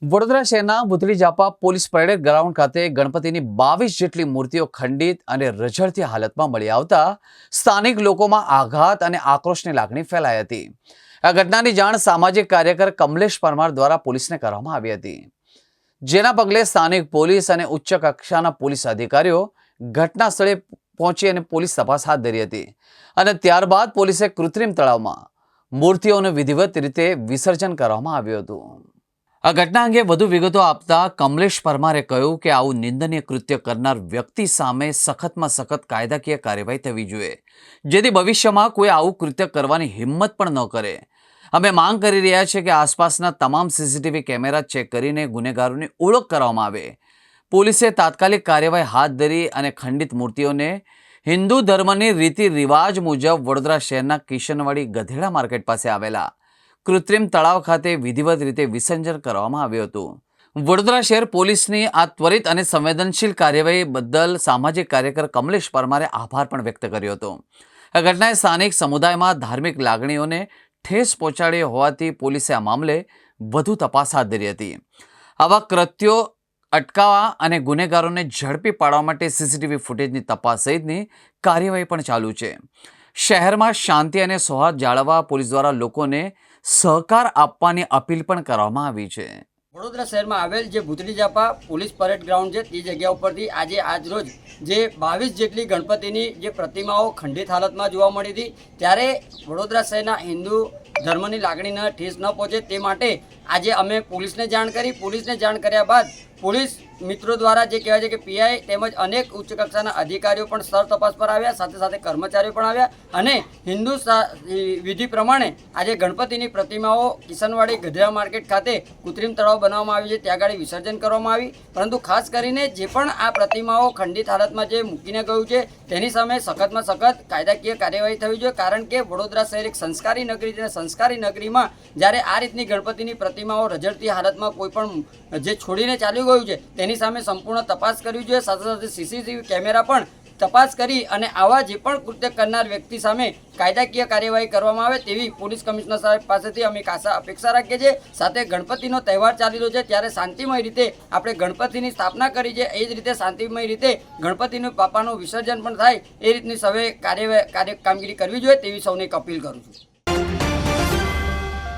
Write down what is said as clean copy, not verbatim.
વડોદરા શહેરના ભૂતળી જાપા police parade ground ખાતે ગણપતિની 22 જેટલી મૂર્તિઓ ખંડિત અને રઝળતી હાલતમાં મળી આવતા સ્થાનિક લોકોમાં આઘાત અને આક્રોશની લાગણી ફેલાઈ હતી। આ ઘટનાની જાણ સામાજિક કાર્યકર કમલેશ પરમાર દ્વારા પોલીસને કરવામાં આવી હતી, જેના પગલે સ્થાનિક પોલીસ અને ઉચ્ચ કક્ષાના પોલીસ અધિકારીઓ ઘટના સ્થળે પહોંચી અને પોલીસ તપાસ હાથ ધરી હતી અને ત્યારબાદ પોલીસે કૃત્રિમ તળાવમાં મૂર્તિઓનું વિધિવત રીતે વિસર્જન કરવામાં આવ્યું હતું। આ ઘટના અંગે વધુ વિગતો આપતા કમલેશ પરમારે કહ્યું કે આવું નિંદનીય કૃત્ય કરનાર વ્યક્તિ સામે સખતમાં સખત કાયદાકીય કાર્યવાહી થવી જોઈએ, જેથી ભવિષ્યમાં કોઈ આવું કૃત્ય કરવાની હિંમત પણ ન કરે। અમે માંગ કરી રહ્યા છીએ કે આસપાસના તમામ સીસીટીવી કેમેરા ચેક કરીને ગુનેગારોની ઓળખ કરવામાં આવે। પોલીસે તાત્કાલિક કાર્યવાહી હાથ ધરી અને ખંડિત મૂર્તિઓને હિન્દુ ધર્મની રીતિ રિવાજ મુજબ વડોદરા શહેરના કિશનવાડી ગધેડા માર્કેટ પાસે આવેલા કૃત્રિમ તળાવ ખાતે વિધિવત રીતે વિસર્જન કરવામાં આવ્યું હતું। વડોદરા શહેર પોલીસની આ ત્વરિત અને સંવેદનશીલ કાર્યવાહી બદલ સામાજિક કાર્યકર કમલેશ પરમારે આભાર પણ વ્યક્ત કર્યો હતો। આ ઘટનાએ સ્થાનિક સમુદાયમાં ધાર્મિક લાગણીઓને ઠેસ પહોંચાડી હોવાથી પોલીસે આ મામલે વધુ તપાસ હાથ ધરી હતી। આવા કૃત્યો અટકાવવા અને ગુનેગારોને ઝડપી પાડવા માટે સીસીટીવી ફૂટેજની તપાસ સહિતની કાર્યવાહી પણ ચાલુ છે। શહેરમાં શાંતિ અને સૌહાર્દ જાળવવા પોલીસ દ્વારા લોકોને સહકાર આપવાની અપીલ પણ કરવામાં આવી છે। વડોદરા શહેરમાં આવેલ જે ભૂતળી જાપા પોલીસ પરેડ ગ્રાઉન્ડ છે તે જગ્યા ઉપરથી આજરોજ જે 22 જેટલી ગણપતિની જે પ્રતિમાઓ ખંડિત હાલતમાં જોવા મળી હતી, ત્યારે વડોદરા શહેરના હિન્દુ ધર્મની લાગણીને ઠેસ ન પહોંચે તે માટે આજે અમે પોલીસને જાણ કરી। પોલીસને જાણ કર્યા બાદ પોલીસ મિત્રો દ્વારા જે કહેવાય છે કે પીઆઈ તેમજ અનેક ઉચ્ચ કક્ષાના અધિકારીઓ પણ સ્થળ તપાસ પર આવ્યા, સાથે સાથે કર્મચારીઓ પણ આવ્યા અને હિન્દુ વિધિ પ્રમાણે આજે ગણપતિની પ્રતિમાઓ કિશનવાડી ગધેડા માર્કેટ ખાતે કૃત્રિમ તળાવ બનાવવામાં આવી છે, ત્યાં આગળ વિસર્જન કરવામાં આવી। પરંતુ ખાસ કરીને જે પણ આ પ્રતિમાઓ ખંડિત હાલતમાં જે મૂકીને ગયું છે તેની સામે સખતમાં સખત કાયદાકીય કાર્યવાહી થવી જોઈએ, કારણ કે વડોદરા શહેર એક સંસ્કારી નગરી છે। સંસ્કારી નગરીમાં જ્યારે આ રીતની ગણપતિની પ્રતિમાઓ રઝળતી હાલતમાં કોઈ પણ જે છોડીને ચાલ્યું ગયું છે તેની સામે સંપૂર્ણ તપાસ કરવી જોઈએ। સાથે સાથે સીસીટીવી કેમેરા પણ તપાસ કરી અને આવા જે પણ કૃત્ય કરનાર વ્યક્તિ સામે કાયદાકીય કાર્યવાહી કરવામાં આવે તેવી પોલીસ કમિશનર સાહેબ પાસેથી અમે અપેક્ષા રાખીએ છીએ। સાથે ગણપતિનો તહેવાર ચાલી રહ્યો છે ત્યારે શાંતિમય રીતે આપણે ગણપતિની સ્થાપના કરી છે, એ જ રીતે શાંતિમય રીતે ગણપતિનું બાપાનું વિસર્જન પણ થાય એ રીતની સૌએ કામગીરી કરવી જોઈએ તેવી સૌને અપીલ કરું છું।